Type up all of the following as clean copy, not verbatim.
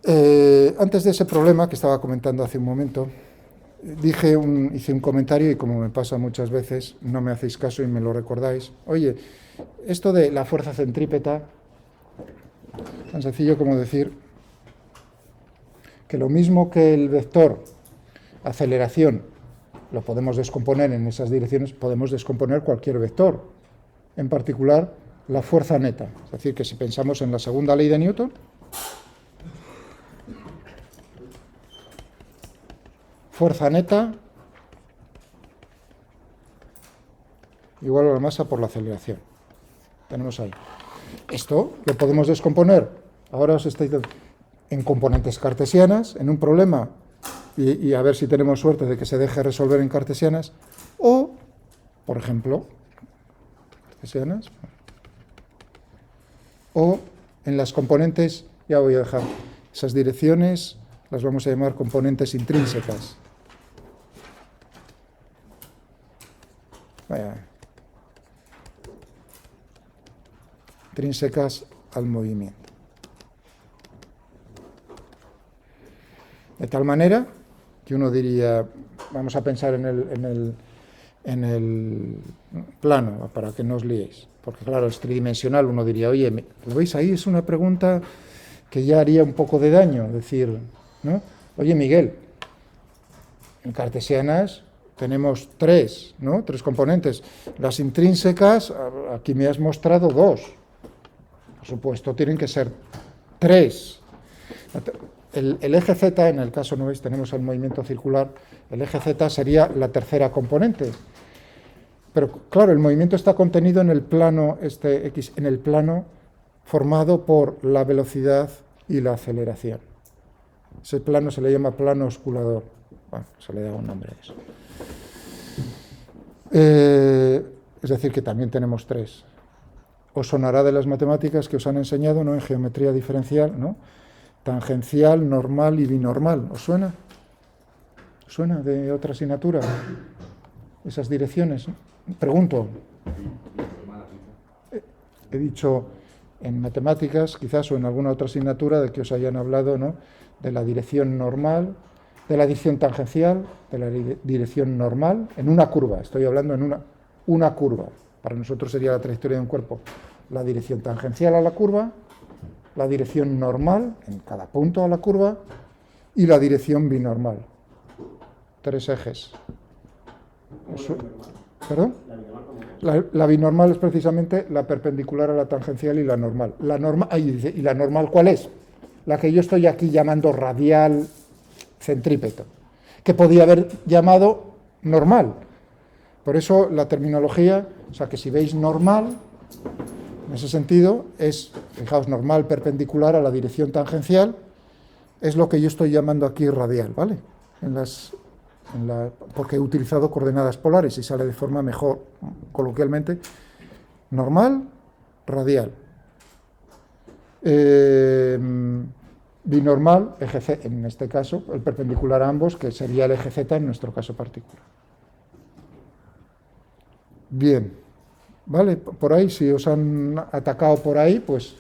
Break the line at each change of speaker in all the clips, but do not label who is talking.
Antes de ese problema que estaba comentando hace un momento, hice un comentario y como me pasa muchas veces, no me hacéis caso y me lo recordáis. Oye, esto de la fuerza centrípeta, tan sencillo como decir que lo mismo que el vector aceleración lo podemos descomponer en esas direcciones, podemos descomponer cualquier vector, en particular la fuerza neta. Es decir, que si pensamos en la segunda ley de Newton, fuerza neta igual a la masa por la aceleración. Tenemos ahí. Esto lo podemos descomponer. Ahora os estoy en componentes cartesianas, en un problema, y a ver si tenemos suerte de que se deje resolver en cartesianas, o, por ejemplo, cartesianas, o en las componentes, ya voy a dejar esas direcciones, las vamos a llamar componentes intrínsecas. Intrínsecas al movimiento. De tal manera que uno diría, vamos a pensar en el plano, para que no os liéis, porque claro, es tridimensional, uno diría, oye, ¿lo veis ahí? Es una pregunta que ya haría un poco de daño, decir, ¿no? Oye, Miguel, en cartesianas tenemos tres, ¿no? Tres componentes. Las intrínsecas, aquí me has mostrado dos. Por supuesto, tienen que ser tres. El eje Z, en el caso, ¿no veis? Tenemos el movimiento circular, el eje Z sería la tercera componente. Pero claro, el movimiento está contenido en el plano, este X, en el plano formado por la velocidad y la aceleración. Ese plano se le llama plano osculador. Bueno, se le da un nombre a eso. Es decir, que también tenemos tres. Os sonará de las matemáticas que os han enseñado, ¿no? En geometría diferencial, ¿no? Tangencial, normal y binormal. ¿Os suena? ¿Os suena de otra asignatura? Esas direcciones. Pregunto. He dicho en matemáticas, quizás, o en alguna otra asignatura, de que os hayan hablado, ¿no? De la dirección normal, de la dirección tangencial, de la dirección normal, en una curva. Estoy hablando en una curva. Para nosotros sería la trayectoria de un cuerpo. La dirección tangencial a la curva, la dirección normal en cada punto a la curva y la dirección binormal. Tres ejes. ¿Perdón? La binormal es precisamente la perpendicular a la tangencial y la normal. ¿Y la normal cuál es? La que yo estoy aquí llamando radial centrípeto, que podía haber llamado normal. Por eso la terminología, o sea que si veis normal, en ese sentido, es, fijaos, normal perpendicular a la dirección tangencial, es lo que yo estoy llamando aquí radial, ¿vale? Porque he utilizado coordenadas polares y sale de forma mejor, coloquialmente, normal, radial. Binormal, eje Z, en este caso, el perpendicular a ambos, que sería el eje Z en nuestro caso particular. Bien, ¿vale? Por ahí, si os han atacado por ahí, pues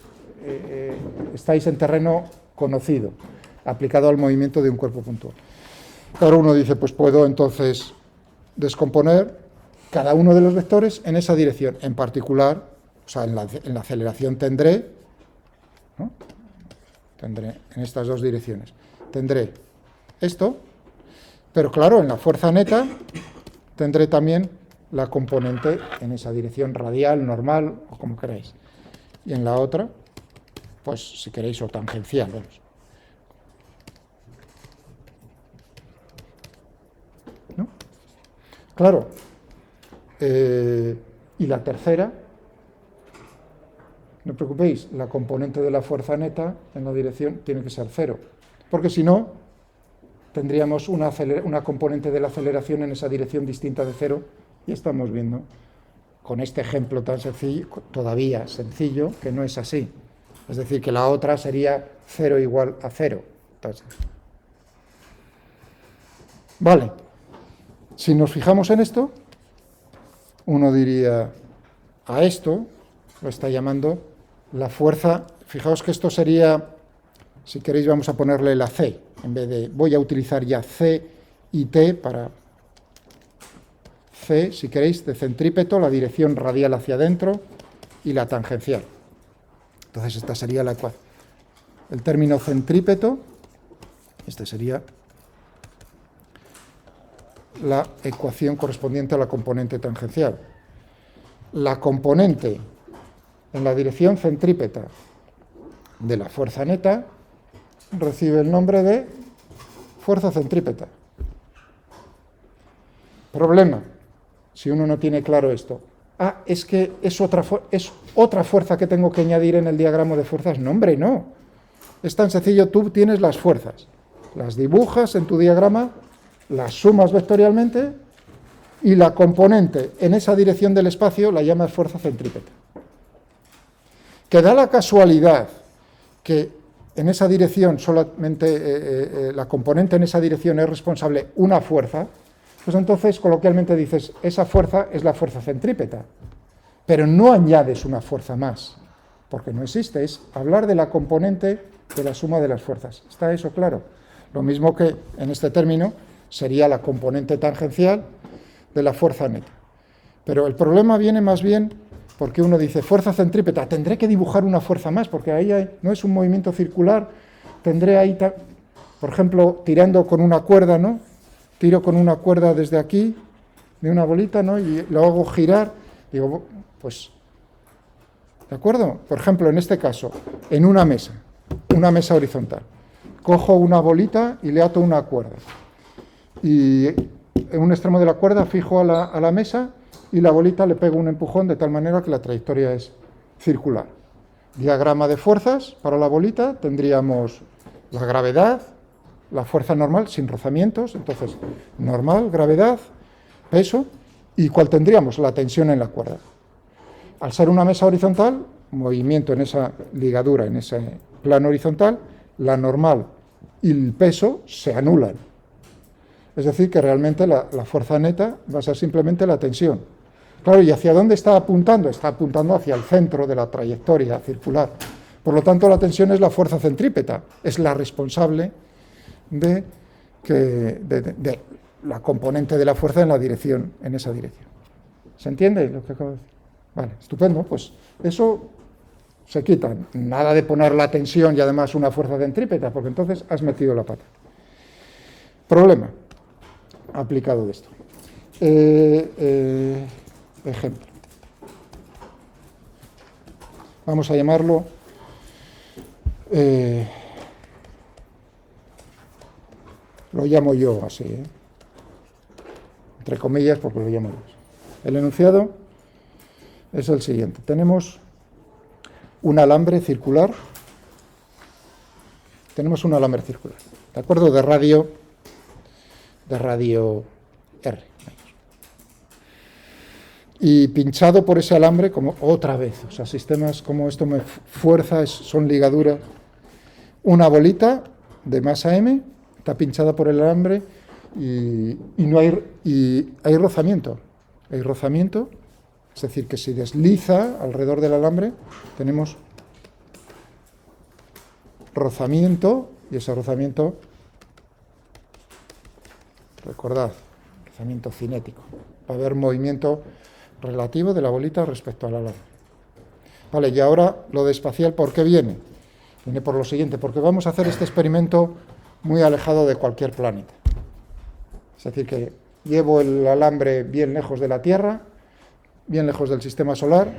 estáis en terreno conocido, aplicado al movimiento de un cuerpo puntual. Ahora uno dice, pues puedo entonces descomponer cada uno de los vectores en esa dirección. En particular, o sea, en la aceleración tendré, ¿no? Tendré en estas dos direcciones. Tendré esto, pero claro, en la fuerza neta tendré también la componente en esa dirección radial, normal, o como queráis. Y en la otra, pues si queréis, o tangencial, vamos. ¿No? Claro. Y la tercera, no os preocupéis, la componente de la fuerza neta en la dirección tiene que ser cero, porque si no, tendríamos una componente de la aceleración en esa dirección distinta de cero, y estamos viendo con este ejemplo tan sencillo, todavía sencillo, que no es así. Es decir, que la otra sería 0 igual a 0. Entonces, vale, si nos fijamos en esto, uno diría, a esto lo está llamando la fuerza. Fijaos que esto sería Si queréis vamos a ponerle la C, en vez de, voy a utilizar ya C y T para C, si queréis, de centrípeto, la dirección radial hacia adentro y la tangencial. Entonces esta sería la ecuación. El término centrípeto, este sería la ecuación correspondiente a la componente tangencial. La componente en la dirección centrípeta de la fuerza neta recibe el nombre de fuerza centrípeta. Problema, si uno no tiene claro esto. Es que es otra fuerza que tengo que añadir en el diagrama de fuerzas. No, hombre, no. Es tan sencillo, tú tienes las fuerzas, las dibujas en tu diagrama, las sumas vectorialmente y la componente en esa dirección del espacio la llamas fuerza centrípeta. Que da la casualidad que en esa dirección solamente la componente en esa dirección es responsable una fuerza, pues entonces coloquialmente dices, esa fuerza es la fuerza centrípeta, pero no añades una fuerza más, porque no existe, es hablar de la componente de la suma de las fuerzas. ¿Está eso claro? Lo mismo que en este término sería la componente tangencial de la fuerza neta. Pero el problema viene más bien porque uno dice fuerza centrípeta, tendré que dibujar una fuerza más, porque ahí no es un movimiento circular, tendré ahí, por ejemplo, tirando con una cuerda, ¿no? Tiro con una cuerda desde aquí, de una bolita, ¿no? Y lo hago girar, digo, pues, ¿de acuerdo? Por ejemplo, en este caso, en una mesa horizontal, cojo una bolita y le ato una cuerda. Y en un extremo de la cuerda fijo a la mesa y la bolita le pego un empujón de tal manera que la trayectoria es circular. Diagrama de fuerzas para la bolita, tendríamos la gravedad, la fuerza normal sin rozamientos, entonces normal, gravedad, peso, y ¿cuál tendríamos? La tensión en la cuerda. Al ser una mesa horizontal, movimiento en esa ligadura, en ese plano horizontal, la normal y el peso se anulan. Es decir, que realmente la fuerza neta va a ser simplemente la tensión. Claro, ¿y hacia dónde está apuntando? Está apuntando hacia el centro de la trayectoria circular. Por lo tanto, la tensión es la fuerza centrípeta, es la responsable de la componente de la fuerza en esa dirección. ¿Se entiende lo que acabo de decir? Vale, estupendo, pues eso se quita. Nada de poner la tensión y además una fuerza centrípeta, porque entonces has metido la pata. Problema aplicado de esto. Ejemplo. Vamos a llamarlo lo llamo yo así, entre comillas, porque lo llamo yo. El enunciado es el siguiente. Tenemos un alambre circular. ¿De acuerdo? De radio R. Y pinchado por ese alambre, como otra vez, o sea, sistemas como esto me fuerza, son ligaduras. Una bolita de masa M está pinchada por el alambre y hay rozamiento. Hay rozamiento, es decir, que si desliza alrededor del alambre, tenemos rozamiento, y ese rozamiento, recordad, rozamiento cinético. Va a haber movimiento relativo de la bolita respecto al alambre. Vale, y ahora lo de espacial, ¿por qué viene? Viene por lo siguiente, porque vamos a hacer este experimento muy alejado de cualquier planeta. Es decir, que llevo el alambre bien lejos de la Tierra, bien lejos del sistema solar,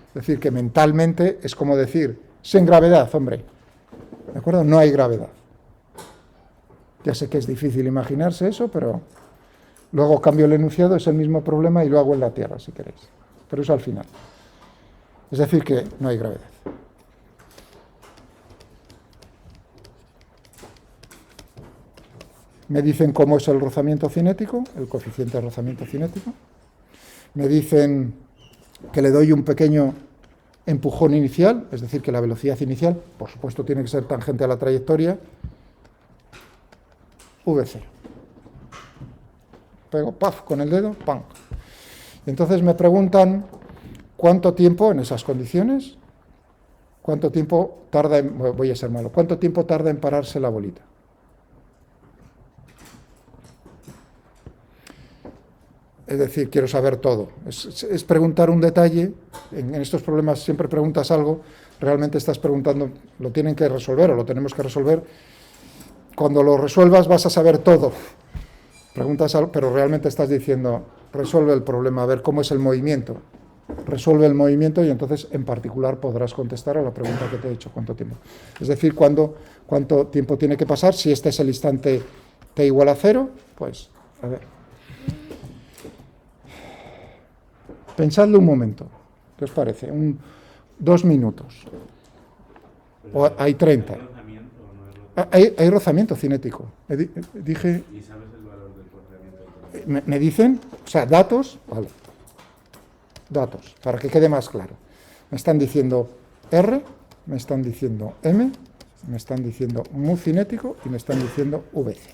es decir, que mentalmente es como decir, sin gravedad, hombre, ¿de acuerdo? No hay gravedad. Ya sé que es difícil imaginarse eso, pero luego cambio el enunciado, es el mismo problema y lo hago en la Tierra, si queréis. Pero eso al final. Es decir, que no hay gravedad. Me dicen cómo es el rozamiento cinético, el coeficiente de rozamiento cinético. Me dicen que le doy un pequeño empujón inicial, es decir, que la velocidad inicial, por supuesto, tiene que ser tangente a la trayectoria, v0. Pego, paf, con el dedo, pam. Entonces me preguntan cuánto tiempo en esas condiciones, ¿Cuánto tiempo tarda en... Voy a ser malo. ¿Cuánto tiempo tarda en pararse la bolita? Es decir, quiero saber todo. Es preguntar un detalle. En estos problemas siempre preguntas algo. Realmente estás preguntando, lo tienen que resolver o lo tenemos que resolver. Cuando lo resuelvas vas a saber todo. Preguntas algo, pero realmente estás diciendo, resuelve el problema, a ver cómo es el movimiento. Resuelve el movimiento y entonces en particular podrás contestar a la pregunta que te he hecho, ¿cuánto tiempo? Es decir, cuánto tiempo tiene que pasar. Si este es el instante t igual a 0, pues, a ver. Pensadlo un momento, ¿qué os parece? 2 minutos. O hay 30. Hay rozamiento cinético. Dije...
¿Y sabes el valor del rozamiento?
Me dicen, o sea, datos, vale. Datos, para que quede más claro. Me están diciendo R, me están diciendo M, me están diciendo mu cinético y me están diciendo VC.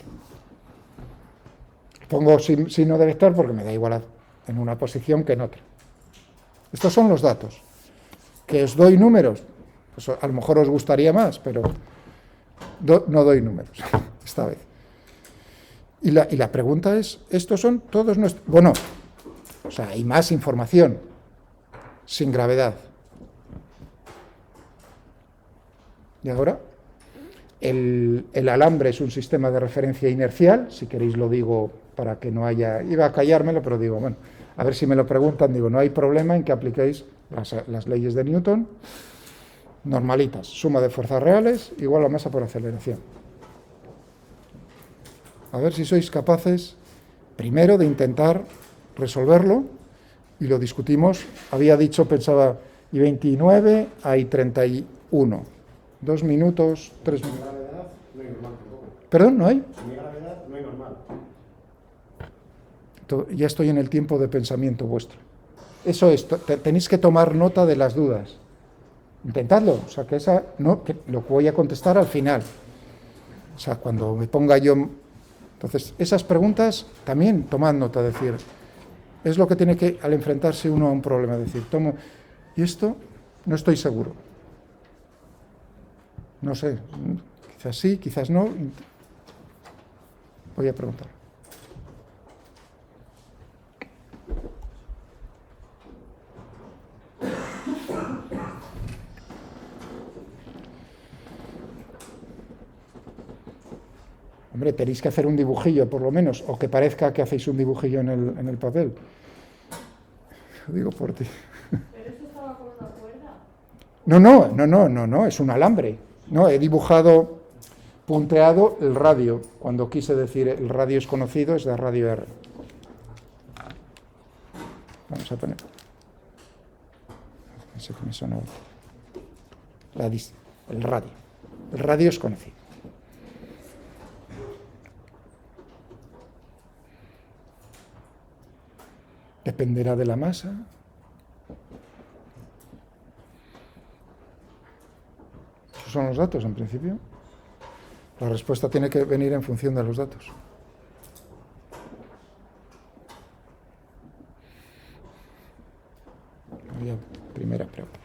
Pongo signo de vector porque me da igual en una posición que en otra. Estos son los datos. Que os doy números, pues a lo mejor os gustaría más, pero no doy números esta vez. Y la pregunta es, estos son todos nuestros... Bueno, o sea, hay más información, sin gravedad. Y ahora, el alambre es un sistema de referencia inercial, si queréis lo digo para que no haya... Iba a callármelo, pero digo, bueno, a ver si me lo preguntan, digo, no hay problema en que apliquéis las leyes de Newton, normalitas, suma de fuerzas reales igual a masa por aceleración. A ver si sois capaces, primero, de intentar resolverlo, y lo discutimos. Había dicho, pensaba, y 29, hay 31. 2 minutos, 3 minutos.
Sin gravedad no hay normal tampoco.
¿Perdón? ¿No hay?
Sin gravedad no hay normal.
Ya estoy en el tiempo de pensamiento vuestro. Eso es, tenéis que tomar nota de las dudas. Intentadlo, o sea, que lo voy a contestar al final. O sea, cuando me ponga yo... Entonces, esas preguntas también tomad nota, decir, es lo que tiene que, al enfrentarse uno a un problema, decir, y esto no estoy seguro. No sé, quizás sí, quizás no. Voy a preguntar. Hombre, tenéis que hacer un dibujillo, por lo menos, o que parezca que hacéis un dibujillo en el papel. Lo digo por ti.
¿Pero eso estaba con una cuerda?
No, es un alambre. No, he dibujado, punteado el radio. Cuando quise decir el radio es conocido, es de radio R. Vamos a poner. No sé qué me sonó. El radio. El radio es conocido. Dependerá de la masa. Esos son los datos, en principio. La respuesta tiene que venir en función de los datos. Primera pregunta.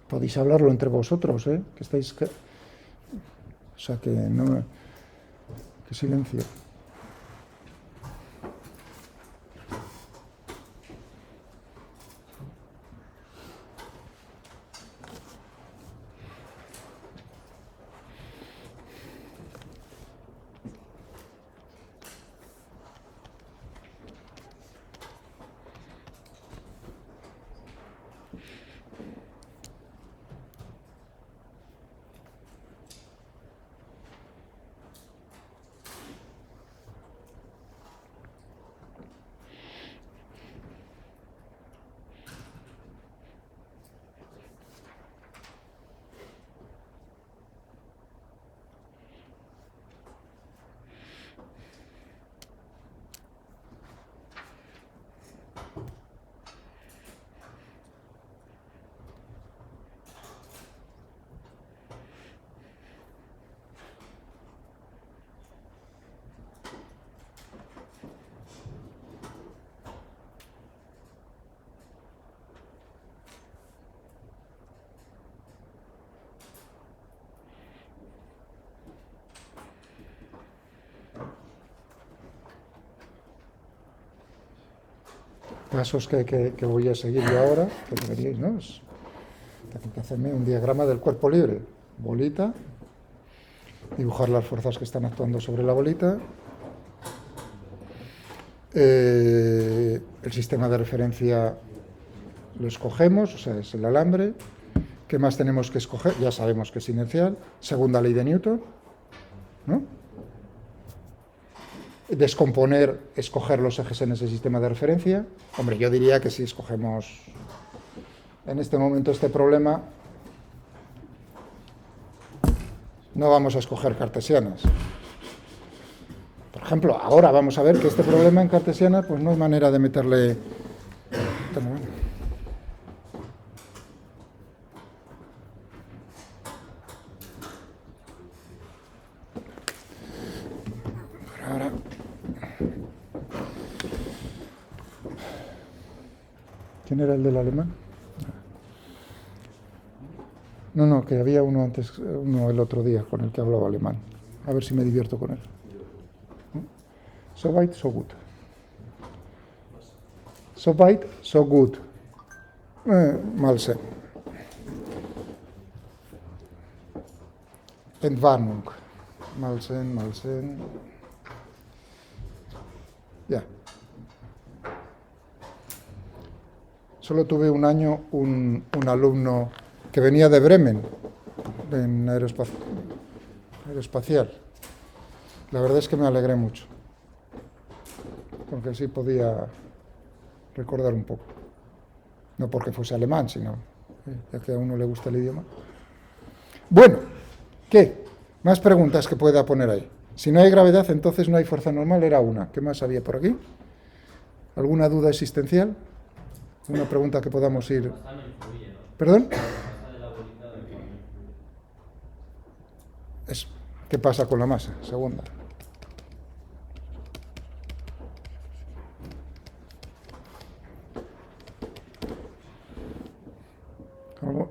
Podéis hablarlo entre vosotros, ¿eh? Que estáis... O sea, que no... Que silencio. pasos que voy a seguir yo ahora, que deberíais, ¿no? Tengo que hacerme un diagrama del cuerpo libre. Bolita, dibujar las fuerzas que están actuando sobre la bolita. El sistema de referencia lo escogemos, o sea, es el alambre. ¿Qué más tenemos que escoger? Ya sabemos que es inercial. Segunda ley de Newton, ¿no? Descomponer, escoger los ejes en ese sistema de referencia. Hombre, yo diría que si escogemos en este momento este problema, no vamos a escoger cartesianas. Por ejemplo, ahora vamos a ver que este problema en cartesiana, pues no hay manera de meterle... Por ahora... ¿Quién era el del alemán? No, que había uno antes, uno el otro día con el que hablaba alemán. A ver si me divierto con él. So weit, so gut. So weit, so gut. Malsen. Entwarnung. Malsen. Ya. Solo tuve un año un alumno que venía de Bremen, en aeroespacial. La verdad es que me alegré mucho, porque así podía recordar un poco. No porque fuese alemán, sino ya que a uno le gusta el idioma. Bueno, ¿qué? Más preguntas que pueda poner ahí. Si no hay gravedad, entonces no hay fuerza normal, era una. ¿Qué más había por aquí? ¿Alguna duda existencial? ¿Una pregunta que podamos ir...? ¿Perdón? ¿Qué pasa con la masa? Segunda.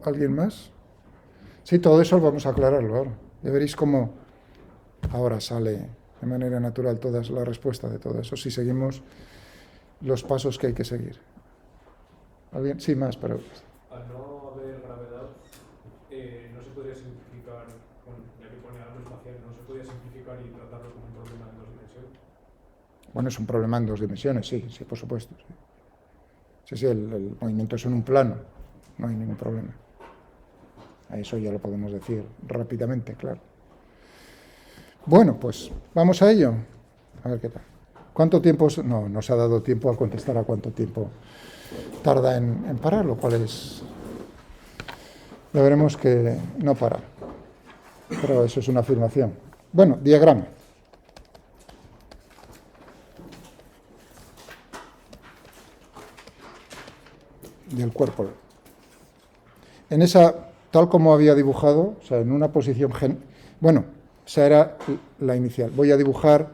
¿Alguien más? Sí, todo eso vamos a aclararlo ahora. Ya veréis cómo ahora sale de manera natural toda la respuesta de todo eso, si seguimos los pasos que hay que seguir. ¿Alguien? Sí, más preguntas.
Al no haber gravedad, no se podría simplificar, ya que pone algo espacial, no se podría simplificar y tratarlo como un problema en dos dimensiones.
Bueno, es un problema en dos dimensiones, sí, por supuesto. Sí, el movimiento es en un plano, no hay ningún problema. A eso ya lo podemos decir rápidamente, claro. Bueno, pues vamos a ello. A ver qué tal. ¿Cuánto tiempo? No, nos ha dado tiempo a contestar a cuánto tiempo tarda en parar, lo cual es... Ya veremos que no para. Pero eso es una afirmación. Bueno, diagrama. Del cuerpo. En esa, tal como había dibujado, o sea, en una posición... Bueno, esa era la inicial. Voy a dibujar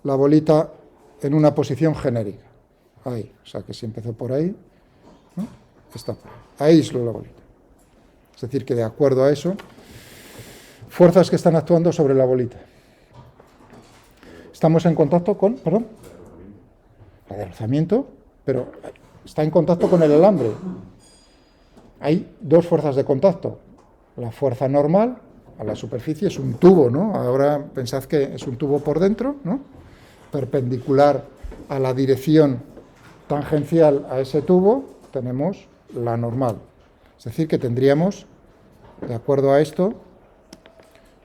la bolita en una posición genérica. Ahí, o sea, que si empezó por ahí, ¿no? Está por ahí. Aíslo la bolita. Es decir, que de acuerdo a eso, fuerzas que están actuando sobre la bolita. Estamos en contacto con, perdón, la de rozamiento, pero está en contacto con el alambre. Hay dos fuerzas de contacto. La fuerza normal a la superficie es un tubo, ¿no? Ahora pensad que es un tubo por dentro, ¿no? Perpendicular a la dirección tangencial a ese tubo, tenemos la normal. Es decir, que tendríamos, de acuerdo a esto,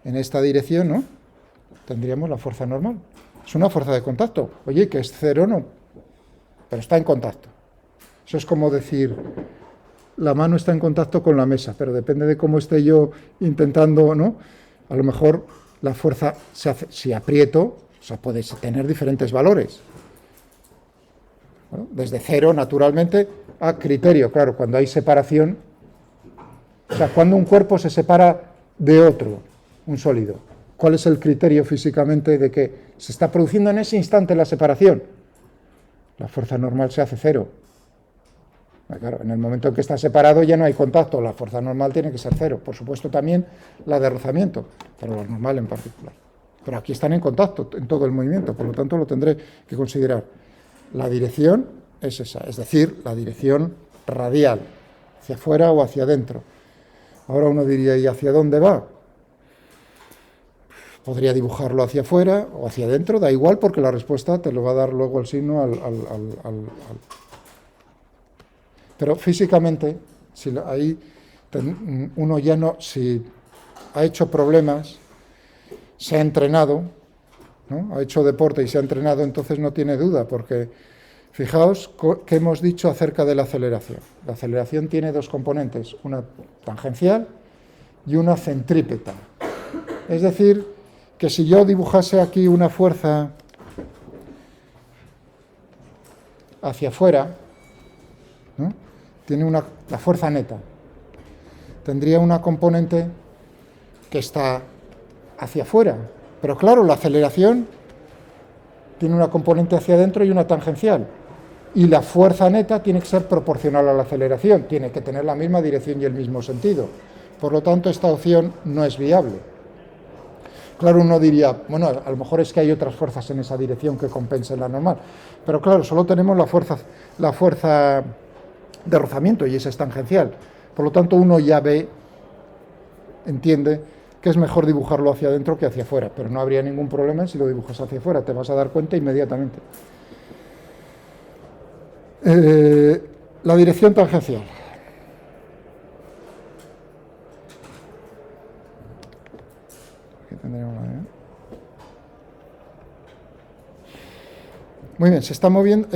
en esta dirección, ¿no? Tendríamos la fuerza normal. Es una fuerza de contacto. Oye, que es cero, no, pero está en contacto. Eso es como decir, la mano está en contacto con la mesa, pero depende de cómo esté yo intentando, ¿no? A lo mejor la fuerza se hace, si aprieto, o sea, puede tener diferentes valores. Bueno, desde cero, naturalmente, a criterio. Claro, cuando hay separación, o sea, cuando un cuerpo se separa de otro, un sólido, ¿cuál es el criterio físicamente de que se está produciendo en ese instante la separación? La fuerza normal se hace cero. Claro, en el momento en que está separado ya no hay contacto, la fuerza normal tiene que ser cero. Por supuesto también la de rozamiento, pero la normal en particular. Pero aquí están en contacto en todo el movimiento, por lo tanto lo tendré que considerar. La dirección es esa, es decir, la dirección radial, hacia afuera o hacia adentro. Ahora uno diría, ¿y hacia dónde va? Podría dibujarlo hacia afuera o hacia adentro, da igual, porque la respuesta te lo va a dar luego el signo Pero físicamente, si ahí uno ya no, si ha hecho problemas, se ha entrenado, ¿no? Ha hecho deporte y se ha entrenado, entonces no tiene duda, porque fijaos qué hemos dicho acerca de la aceleración. La aceleración tiene dos componentes, una tangencial y una centrípeta. Es decir, que si yo dibujase aquí una fuerza hacia afuera, ¿no? Tiene la fuerza neta, tendría una componente que está hacia afuera, pero claro, la aceleración tiene una componente hacia adentro y una tangencial, y la fuerza neta tiene que ser proporcional a la aceleración, tiene que tener la misma dirección y el mismo sentido, por lo tanto esta opción no es viable. Claro, uno diría, bueno, a lo mejor es que hay otras fuerzas en esa dirección que compensen la normal, pero claro, solo tenemos la fuerza de rozamiento y esa es tangencial, por lo tanto uno ya entiende que es mejor dibujarlo hacia adentro que hacia afuera, pero no habría ningún problema si lo dibujas hacia afuera, te vas a dar cuenta inmediatamente. La dirección tangencial. Aquí tendremos Muy bien, se está moviendo.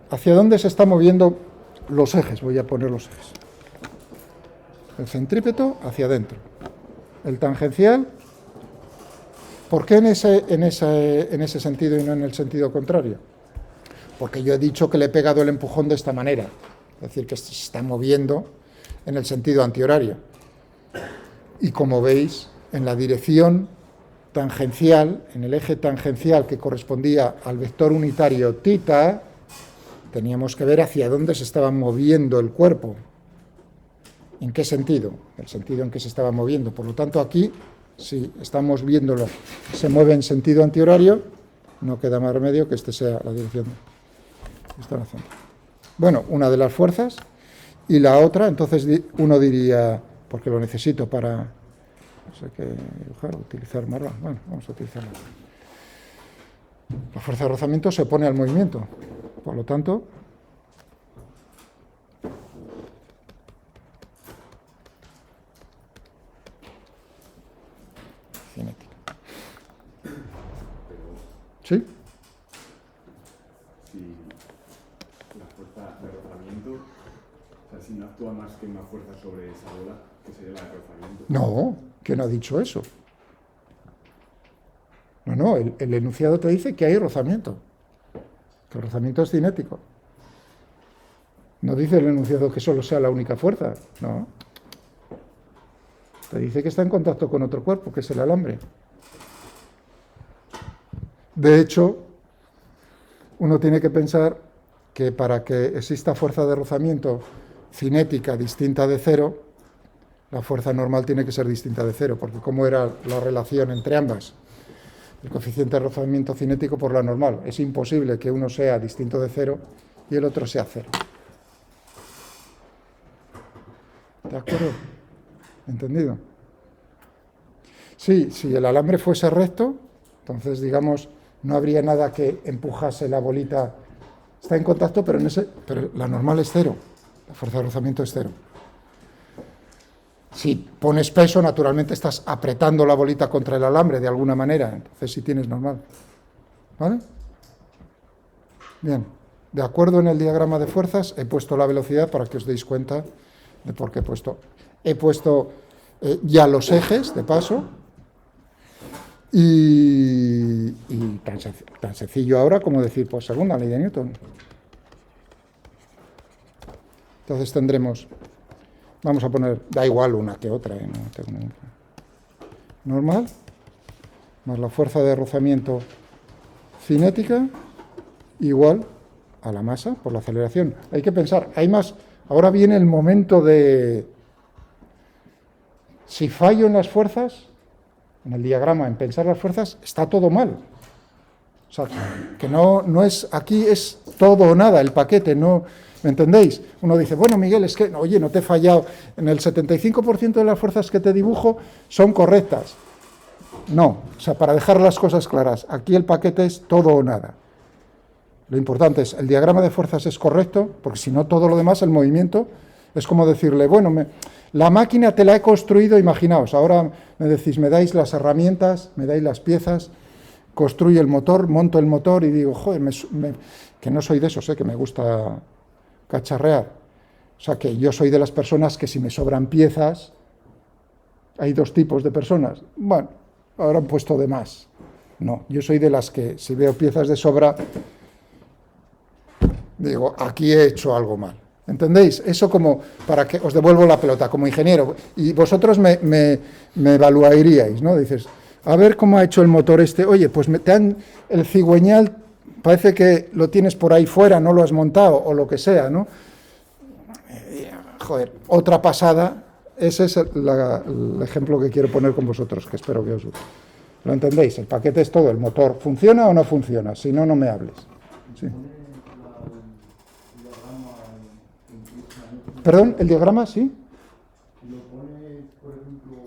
¿Hacia dónde se están moviendo los ejes? Voy a poner los ejes. El centrípeto hacia adentro. El tangencial. ¿Por qué en ese sentido y no en el sentido contrario? Porque yo he dicho que le he pegado el empujón de esta manera. Es decir, que se está moviendo en el sentido antihorario. Y como veis, en la dirección tangencial, en el eje tangencial que correspondía al vector unitario θ, teníamos que ver hacia dónde se estaba moviendo el cuerpo. ¿En qué sentido? El sentido en que se estaba moviendo. Por lo tanto, aquí, si estamos viéndolo, se mueve en sentido antihorario, no queda más remedio que este sea la dirección que están haciendo. Bueno, una de las fuerzas y la otra, entonces uno diría, porque lo necesito para, no sé qué dibujar, utilizar marrón. Bueno, vamos a utilizarlo. La fuerza de rozamiento se opone al movimiento, por lo tanto, cinética. ¿Sí?
Si la fuerza de rozamiento, o sea, si no actúa más que una fuerza sobre esa bola, que sería la de rozamiento.
No, ¿quién ha dicho eso? No, el enunciado te dice que hay rozamiento, que el rozamiento es cinético. No dice el enunciado que solo sea la única fuerza, no. Te dice que está en contacto con otro cuerpo, que es el alambre. De hecho, uno tiene que pensar que para que exista fuerza de rozamiento cinética distinta de cero, la fuerza normal tiene que ser distinta de cero, porque ¿cómo era la relación entre ambas? El coeficiente de rozamiento cinético por la normal. Es imposible que uno sea distinto de cero y el otro sea cero. ¿De acuerdo? ¿Entendido? Sí, si el alambre fuese recto, entonces, digamos, no habría nada que empujase la bolita. Está en contacto, pero la normal es cero. La fuerza de rozamiento es cero. Si pones peso, naturalmente estás apretando la bolita contra el alambre de alguna manera, entonces sí tienes normal. ¿Vale? Bien, de acuerdo en el diagrama de fuerzas, he puesto la velocidad para que os deis cuenta de por qué he puesto. He puesto ya los ejes, de paso, y tan sencillo ahora como decir, pues segunda ley de Newton. Entonces tendremos... Vamos a poner, da igual una que otra, no tengo ningún problema. Normal, más la fuerza de rozamiento cinética, igual a la masa por la aceleración. Hay que pensar, hay más, ahora viene el momento de, si fallo en las fuerzas, en el diagrama, en pensar las fuerzas, está todo mal. O sea, que no es, aquí es todo o nada, el paquete, no, ¿me entendéis? Uno dice, bueno, Miguel, es que, oye, no te he fallado, en el 75% de las fuerzas que te dibujo son correctas. No, o sea, para dejar las cosas claras, aquí el paquete es todo o nada. Lo importante es, el diagrama de fuerzas es correcto, porque si no, todo lo demás, el movimiento, es como decirle, bueno, la máquina te la he construido, imaginaos, ahora me decís, me dais las herramientas, me dais las piezas, construyo el motor, monto el motor y digo, joder, que no soy de esos, que me gusta cacharrear. O sea, que yo soy de las personas que si me sobran piezas, hay dos tipos de personas. Bueno, ahora han puesto de más. No, yo soy de las que si veo piezas de sobra, digo, aquí he hecho algo mal. ¿Entendéis? Eso como para que os devuelvo la pelota como ingeniero. Y vosotros me evaluaríais, ¿no? Dices, a ver cómo ha hecho el motor este. Oye, pues el cigüeñal parece que lo tienes por ahí fuera, no lo has montado o lo que sea, ¿no? Joder, otra pasada. Ese es el ejemplo que quiero poner con vosotros, que espero que os guste. ¿Lo entendéis? El paquete es todo. El motor, ¿funciona o no funciona? Si no, no me hables. Sí. ¿Perdón? ¿El diagrama? Sí.
Lo pone, por ejemplo,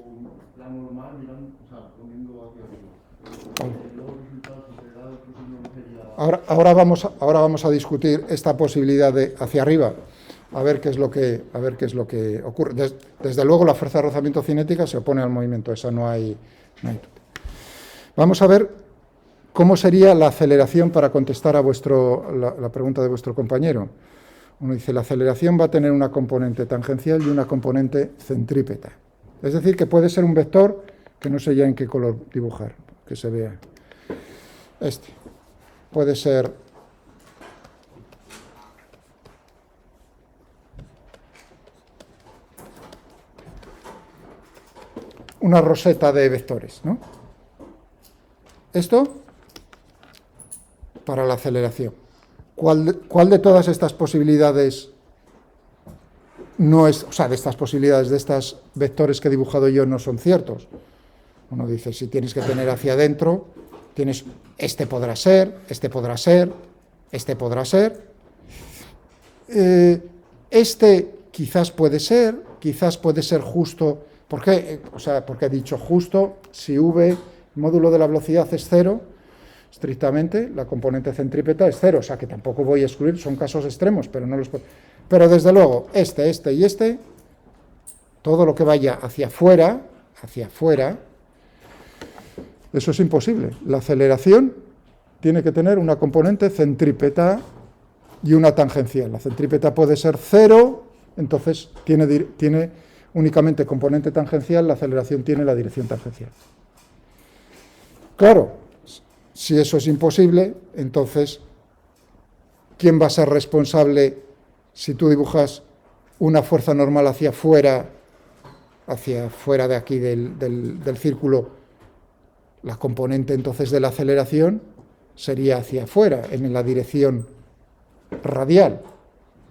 la normal, mirando, o sea, poniendo hacia arriba. Los resultados integrados, sería...
Ahora vamos a discutir esta posibilidad de hacia arriba, a ver qué es lo que ocurre. Desde luego la fuerza de rozamiento cinética se opone al movimiento, esa no hay duda. Vamos a ver cómo sería la aceleración para contestar a la pregunta de vuestro compañero. Uno dice, la aceleración va a tener una componente tangencial y una componente centrípeta. Es decir, que puede ser un vector, que no sé ya en qué color dibujar, que se vea. Puede ser una roseta de vectores, ¿no? Esto para la aceleración. ¿Cuál de todas estas posibilidades no es, o sea, de estas posibilidades, de estos vectores que he dibujado yo no son ciertos? Uno dice, si tienes que tener hacia adentro, tienes, este podrá ser, este podrá ser, este podrá ser, este quizás puede ser justo, ¿por qué? O sea, porque he dicho justo, si V, el módulo de la velocidad es 0, estrictamente, la componente centrípeta es 0, o sea que tampoco voy a excluir, son casos extremos, pero no los puedo. Pero desde luego, este y este, todo lo que vaya hacia afuera, eso es imposible. La aceleración tiene que tener una componente centrípeta y una tangencial. La centrípeta puede ser 0, entonces tiene únicamente componente tangencial, la aceleración tiene la dirección tangencial. Claro, si eso es imposible, entonces, ¿quién va a ser responsable si tú dibujas una fuerza normal hacia afuera de aquí del círculo? La componente entonces de la aceleración sería hacia afuera, en la dirección radial.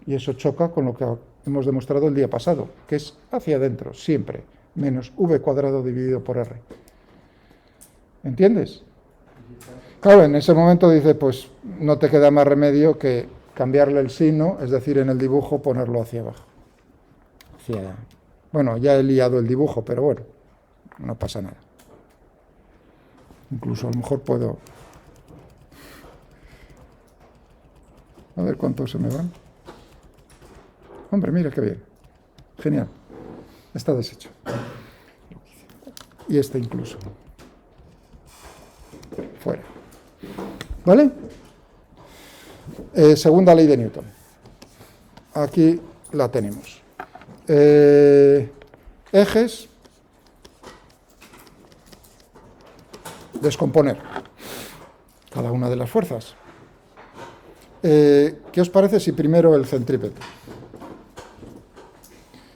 Y eso choca con lo que hemos demostrado el día pasado, que es hacia adentro, siempre, menos v² dividido por r. ¿Entiendes? Claro, en ese momento dice, pues no te queda más remedio que cambiarle el signo, es decir, en el dibujo ponerlo hacia abajo. Bueno, ya he liado el dibujo, pero bueno, no pasa nada. Incluso a lo mejor puedo... A ver cuántos se me van. Hombre, mira qué bien. Genial. Está deshecho. Y este incluso. Fuera. ¿Vale? Segunda ley de Newton. Aquí la tenemos. Ejes. Descomponer cada una de las fuerzas. ¿Qué os parece si primero el centrípeto?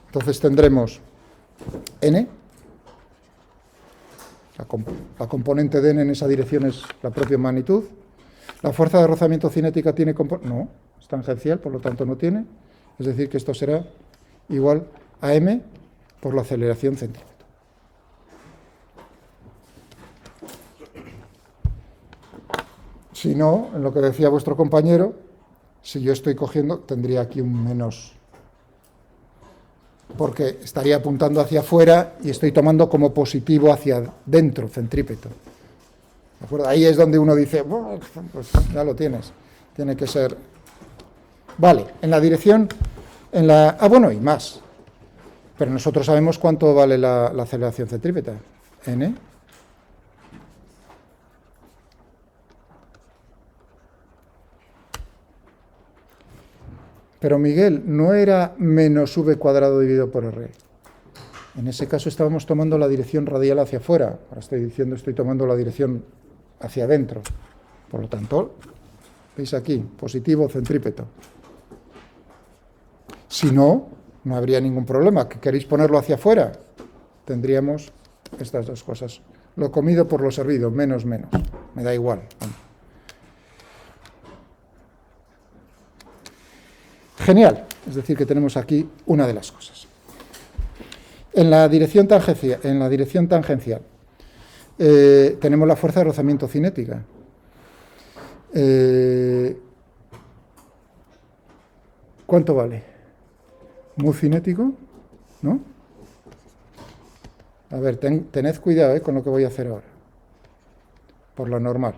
Entonces tendremos N, la componente de N en esa dirección es la propia magnitud. La fuerza de rozamiento cinética tiene no, es tangencial, por lo tanto no tiene. Es decir, que esto será igual a M por la aceleración centrípeta. Si no, en lo que decía vuestro compañero, si yo estoy cogiendo, tendría aquí un menos, porque estaría apuntando hacia afuera y estoy tomando como positivo hacia dentro, centrípeto. ¿De acuerdo? Ahí es donde uno dice, bueno, pues ya lo tienes, tiene que ser... Vale, en la dirección, bueno, y más, pero nosotros sabemos cuánto vale la aceleración centrípeta, n. Pero Miguel, no era menos v cuadrado dividido por r. En ese caso estábamos tomando la dirección radial hacia afuera. Ahora estoy tomando la dirección hacia adentro. Por lo tanto, veis aquí, positivo centrípeto. Si no, no habría ningún problema. ¿Que queréis ponerlo hacia afuera? Tendríamos estas dos cosas. Lo comido por lo servido, menos. Me da igual. Genial. Es decir, que tenemos aquí una de las cosas. En la dirección tangencial, tenemos la fuerza de rozamiento cinética. ¿Cuánto vale? ¿Mu cinético? ¿No? A ver, tened cuidado con lo que voy a hacer ahora. Por lo normal.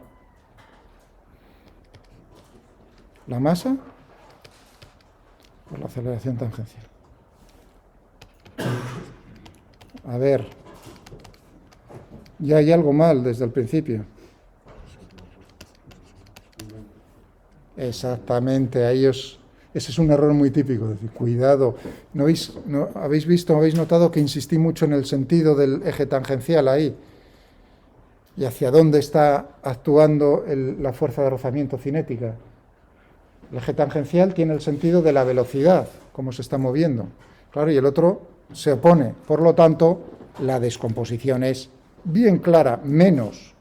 La masa por la aceleración tangencial. A ver, ya hay algo mal desde el principio. Exactamente, ese es un error muy típico, es decir, cuidado. ¿Habéis notado que insistí mucho en el sentido del eje tangencial ahí? ¿Y hacia dónde está actuando la fuerza de rozamiento cinética? El eje tangencial tiene el sentido de la velocidad, cómo se está moviendo. Claro, y el otro se opone. Por lo tanto, la descomposición es bien clara, menos.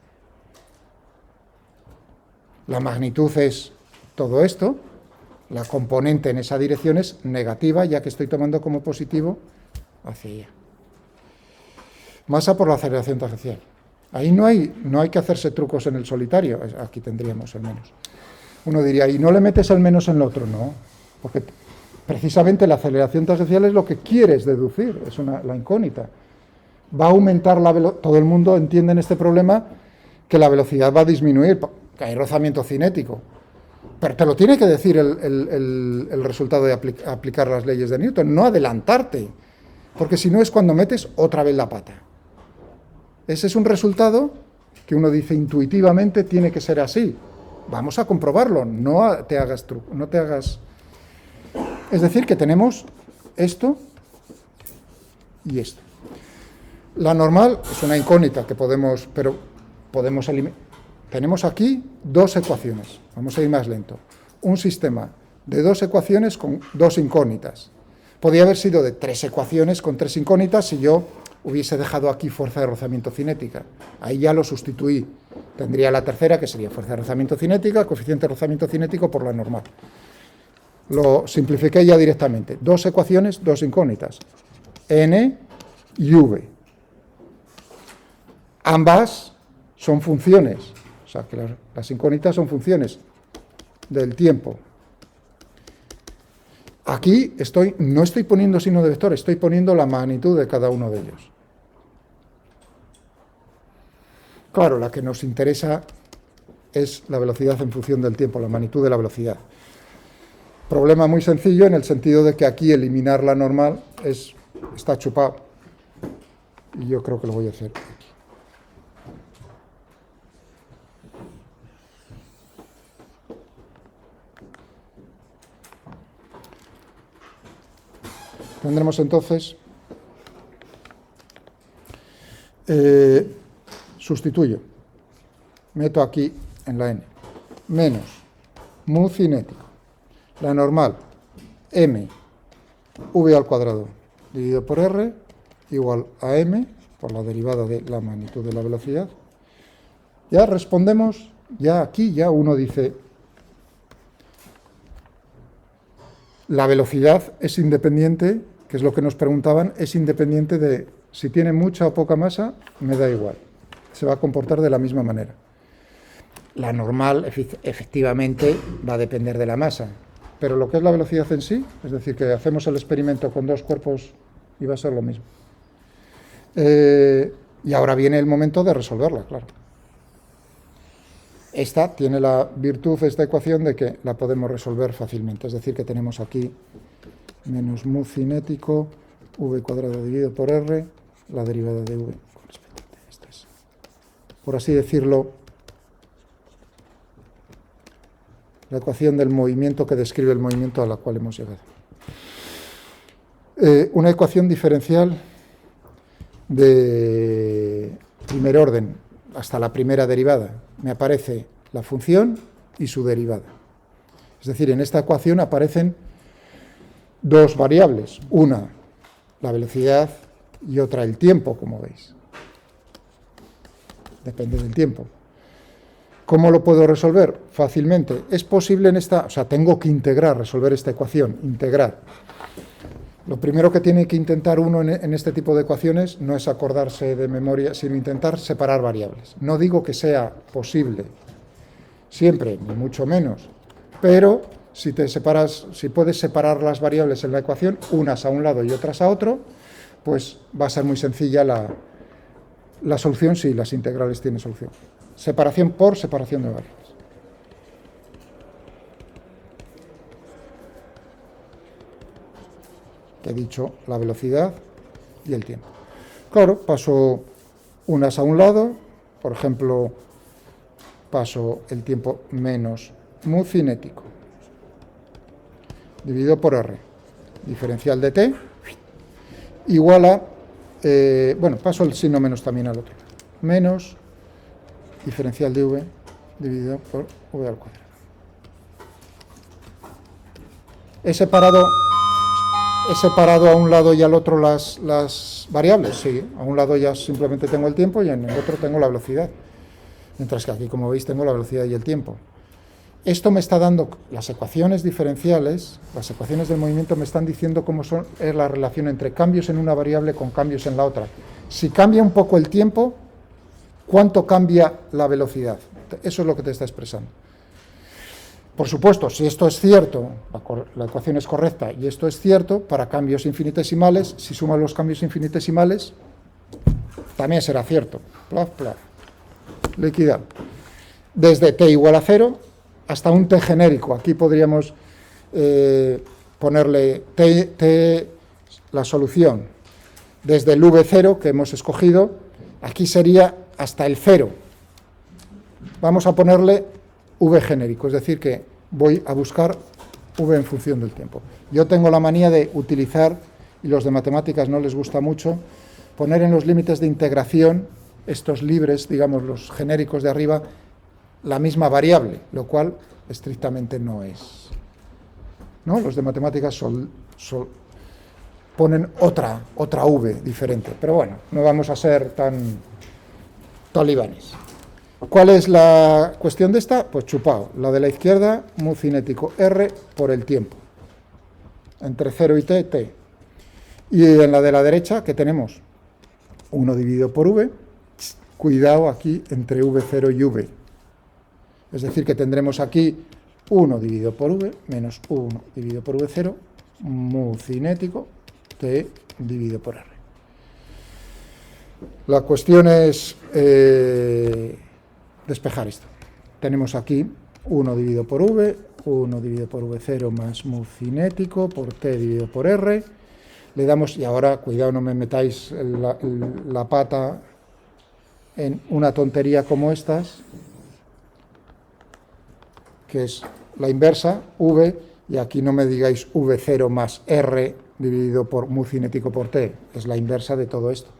La magnitud es todo esto. La componente en esa dirección es negativa, ya que estoy tomando como positivo hacia ella. Masa por la aceleración tangencial. Ahí no hay que hacerse trucos en el solitario. Aquí tendríamos el menos. Uno diría, ¿y no le metes el menos en el otro? No, porque precisamente la aceleración tangencial es lo que quieres deducir, es la incógnita. Va a aumentar la velocidad, todo el mundo entiende en este problema que la velocidad va a disminuir, que hay rozamiento cinético, pero te lo tiene que decir el resultado de aplicar las leyes de Newton, no adelantarte, porque si no es cuando metes otra vez la pata. Ese es un resultado que uno dice intuitivamente tiene que ser así. Vamos a comprobarlo, no te hagas truco, no te hagas... Es decir, que tenemos esto y esto. La normal es una incógnita que podemos eliminar. Tenemos aquí dos ecuaciones, vamos a ir más lento. Un sistema de dos ecuaciones con dos incógnitas. Podría haber sido de tres ecuaciones con tres incógnitas si yo hubiese dejado aquí fuerza de rozamiento cinética. Ahí ya lo sustituí. Tendría la tercera, que sería fuerza de rozamiento cinética, coeficiente de rozamiento cinético por la normal. Lo simplifiqué ya directamente. Dos ecuaciones, dos incógnitas. N y V. Ambas son funciones. O sea, que las incógnitas son funciones del tiempo. Aquí no estoy poniendo signo de vector, estoy poniendo la magnitud de cada uno de ellos. Claro, la que nos interesa es la velocidad en función del tiempo, la magnitud de la velocidad. Problema muy sencillo en el sentido de que aquí eliminar la normal está chupado. Y yo creo que lo voy a hacer aquí. Tendremos entonces, sustituyo, meto aquí en la n, menos mu cinético, la normal, m, v al cuadrado, dividido por r, igual a m, por la derivada de la magnitud de la velocidad. Ya respondemos, aquí uno dice, la velocidad es independiente, que es lo que nos preguntaban, es independiente de si tiene mucha o poca masa, me da igual. Se va a comportar de la misma manera. la normal efectivamente va a depender de la masa. Pero lo que es la velocidad en sí, es decir, que hacemos el experimento con dos cuerpos y va a ser lo mismo. Y ahora viene el momento de resolverla, claro. Esta tiene la virtud, esta ecuación, de que la podemos resolver fácilmente. Es decir, que tenemos aquí menos mu cinético, v cuadrado dividido por r, la derivada de v correspondiente. Esto es, por así decirlo, la ecuación del movimiento que describe el movimiento a la cual hemos llegado. Una ecuación diferencial de primer orden hasta la primera derivada. Me aparece la función y su derivada. Es decir, en esta ecuación aparecen dos variables, una la velocidad y otra el tiempo, como veis. Depende del tiempo. ¿Cómo lo puedo resolver? Fácilmente. Es posible en esta, o sea, tengo que integrar, resolver esta ecuación, integrar. Lo primero que tiene que intentar uno en este tipo de ecuaciones no es acordarse de memoria, sino intentar separar variables. No digo que sea posible siempre, ni mucho menos, pero si puedes separar las variables en la ecuación, unas a un lado y otras a otro, pues va a ser muy sencilla la solución si las integrales tienen solución. Separación por separación de variables. He dicho la velocidad y el tiempo. Claro, paso unas a un lado, por ejemplo, paso el tiempo menos mu cinético, dividido por r, diferencial de t, igual a, bueno, paso el signo menos también al otro lado, menos diferencial de v dividido por v al cuadrado. He separado a un lado y al otro las variables, sí, a un lado ya simplemente tengo el tiempo y en el otro tengo la velocidad, mientras que aquí, como veis, tengo la velocidad y el tiempo. Esto me está dando, las ecuaciones diferenciales, las ecuaciones del movimiento me están diciendo cómo es la relación entre cambios en una variable con cambios en la otra. Si cambia un poco el tiempo, ¿cuánto cambia la velocidad? Eso es lo que te está expresando. Por supuesto, si esto es cierto, la ecuación es correcta y esto es cierto, para cambios infinitesimales, si sumas los cambios infinitesimales, también será cierto. Plaf, plaf. Liquidado. Desde t igual a 0 hasta un t genérico. Aquí podríamos ponerle t, la solución, desde el v0 que hemos escogido, aquí sería hasta el 0. Vamos a ponerle v genérico, es decir, que voy a buscar v en función del tiempo. Yo tengo la manía de utilizar, y los de matemáticas no les gusta mucho, poner en los límites de integración, estos libres, digamos, los genéricos de arriba, la misma variable, lo cual estrictamente no es. ¿No? Los de matemáticas ponen otra v diferente, pero bueno, no vamos a ser tan talibanes. ¿Cuál es la cuestión de esta? Pues chupado. La de la izquierda, mu cinético r por el tiempo. Entre 0 y t, t. Y en la de la derecha, ¿qué tenemos? 1 dividido por v. Cuidado aquí entre v0 y v. Es decir, que tendremos aquí 1 dividido por v menos 1 dividido por v0, mu cinético, t dividido por r. La cuestión es despejar esto. Tenemos aquí 1 dividido por v, 1 dividido por v0 más mu cinético por t dividido por r. Le damos, y ahora, cuidado, no me metáis la pata en una tontería como estas, que es la inversa, v, y aquí no me digáis v0 más r dividido por mu cinético por t, es la inversa de todo esto.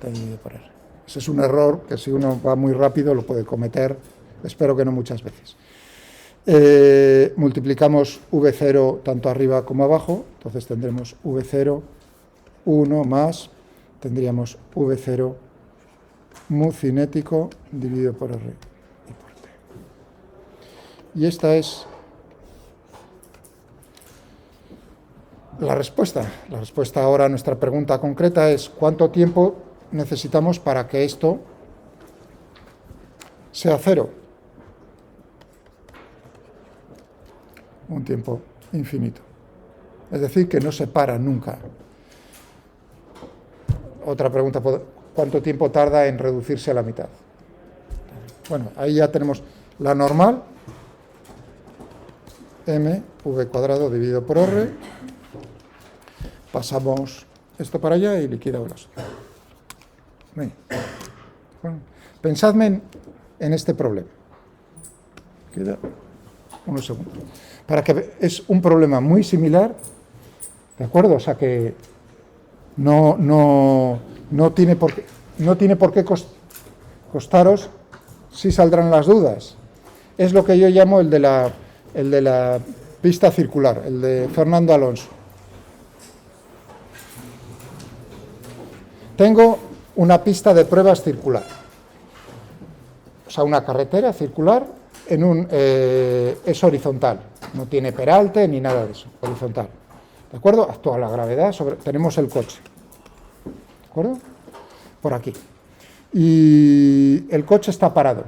Dividido por r. Ese es un error que si uno va muy rápido lo puede cometer, espero que no muchas veces. Multiplicamos v0 tanto arriba como abajo, entonces tendremos v0, 1 más, tendríamos v0 mu cinético dividido por r y por t. Y esta es La respuesta ahora a nuestra pregunta concreta es ¿cuánto tiempo necesitamos para que esto sea cero? Un tiempo infinito. Es decir, que no se para nunca. Otra pregunta, ¿cuánto tiempo tarda en reducirse a la mitad? Bueno, ahí ya tenemos la normal, mv² dividido por r. Pasamos esto para allá y liquidado las. Bueno, pensadme en este problema. Queda unos segundos. Para que es un problema muy similar, ¿de acuerdo? O sea que no tiene por qué costaros si saldrán las dudas. Es lo que yo llamo el de la pista circular, el de Fernando Alonso. Tengo una pista de pruebas circular, o sea, una carretera circular es horizontal, no tiene peralte ni nada de eso, horizontal. ¿De acuerdo? Actúa la gravedad tenemos el coche. ¿De acuerdo? Por aquí. Y el coche está parado.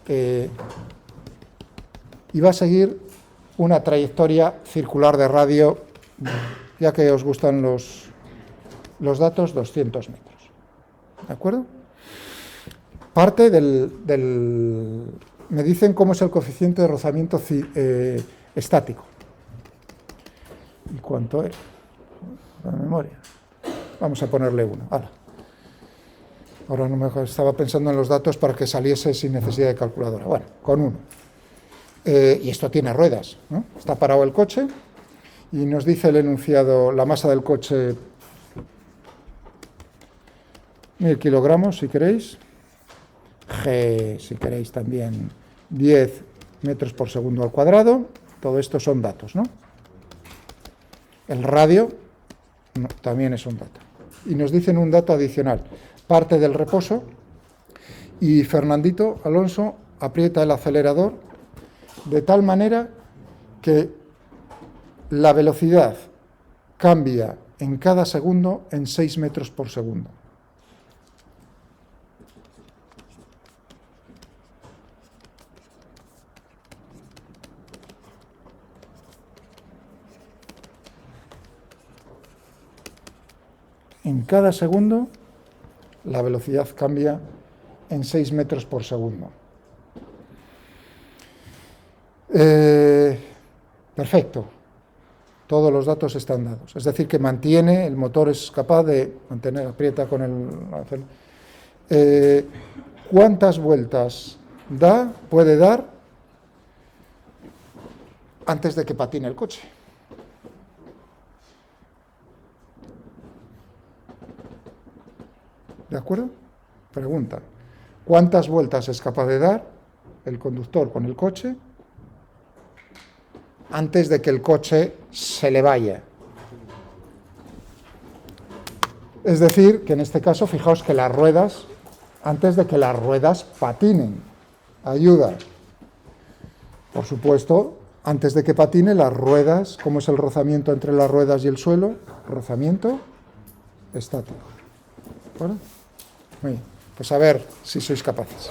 Y va a seguir una trayectoria circular de radio, ya que os gustan los datos, 200 metros. ¿De acuerdo? Parte me dicen cómo es el coeficiente de rozamiento estático. ¿Y cuánto es? La memoria. Vamos a ponerle 1. Ahora no me estaba pensando en los datos para que saliese sin necesidad de calculadora. Bueno, con 1. Y esto tiene ruedas, ¿no? Está parado el coche y nos dice el enunciado, la masa del coche, 1000 kilogramos, si queréis. G, si queréis también, 10 metros por segundo al cuadrado. Todo esto son datos, ¿no? El radio también es un dato. Y nos dicen un dato adicional. Parte del reposo y Fernandito Alonso aprieta el acelerador de tal manera que la velocidad cambia en cada segundo en 6 metros por segundo. En cada segundo la velocidad cambia en 6 metros por segundo. Perfecto. Todos los datos están dados. Es decir, que el motor es capaz de mantener, aprieta con el... ¿Cuántas vueltas puede dar antes de que patine el coche? ¿De acuerdo? Pregunta. ¿Cuántas vueltas es capaz de dar el conductor con el coche antes de que el coche se le vaya? Es decir, que en este caso, fijaos que las ruedas, antes de que las ruedas patinen, ayuda. Por supuesto, antes de que patine, las ruedas, ¿cómo es el rozamiento entre las ruedas y el suelo? Rozamiento estático. ¿De acuerdo? Muy bien, pues a ver si sois capaces.